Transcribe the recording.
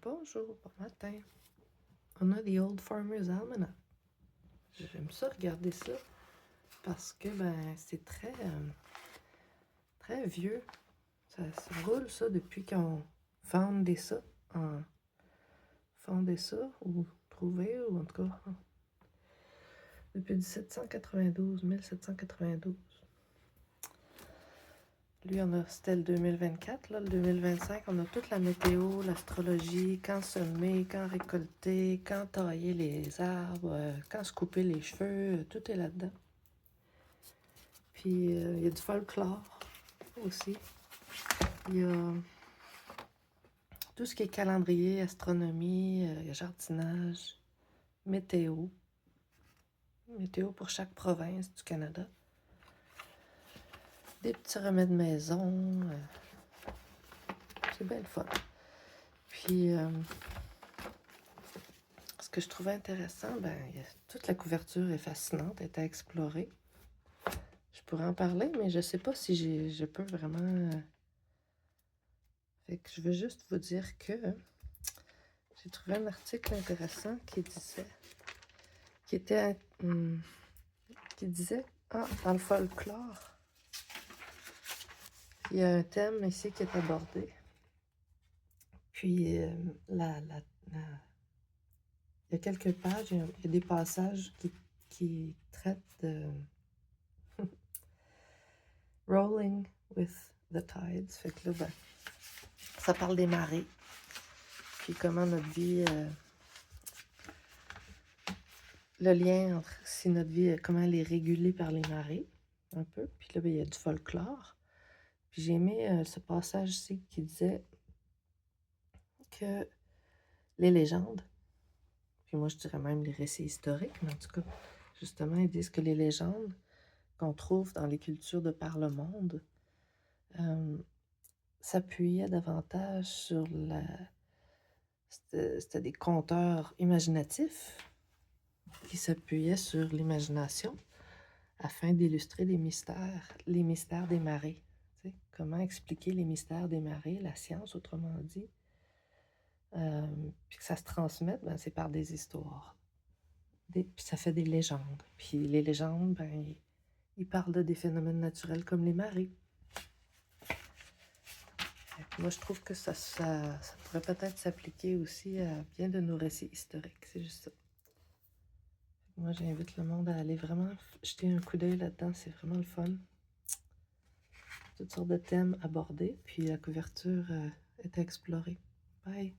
Bonjour, bon matin. On a The Old Farmer's Almanac. J'aime ça regarder ça parce que c'est très vieux. Ça roule ça depuis qu'on fondé ça ou trouvé ou en tout cas depuis 1792. Lui, c'était le 2024. Là, le 2025, on a toute la météo, l'astrologie, quand semer, quand récolter, quand tailler les arbres, quand se couper les cheveux, tout est là-dedans. Puis, il y a du folklore aussi. Il y a tout ce qui est calendrier, astronomie, jardinage, météo. Météo pour chaque province du Canada. Des petits remèdes maison. C'est bien le fun. Puis, ce que je trouvais intéressant, toute la couverture est fascinante, est à explorer. Je pourrais en parler, mais je sais pas si je peux vraiment... Fait que je veux juste vous dire que j'ai trouvé un article intéressant qui disait, dans le folklore, il y a un thème ici qui est abordé. Puis, il y a quelques pages, il y a des passages qui traitent de rolling with the tides. Fait que là, ça parle des marées. Puis comment notre vie, le lien entre si notre vie, comment elle est régulée par les marées, un peu. Puis là, il y a du folklore. Puis j'ai aimé ce passage-ci qui disait que les légendes, puis moi je dirais même les récits historiques, mais en tout cas, justement, ils disent que les légendes qu'on trouve dans les cultures de par le monde s'appuyaient davantage sur C'était des conteurs imaginatifs qui s'appuyaient sur l'imagination afin d'illustrer les mystères des marées. Tu sais, comment expliquer les mystères des marées, la science autrement dit, puis que ça se transmette, c'est par des histoires. Puis ça fait des légendes. Puis les légendes, ils parlent de des phénomènes naturels comme les marées. Moi, je trouve que ça pourrait peut-être s'appliquer aussi à bien de nos récits historiques. C'est juste ça. Moi, j'invite le monde à aller vraiment jeter un coup d'œil là-dedans. C'est vraiment le fun. Toutes sortes de thèmes abordés. Puis la couverture est à explorer. Bye!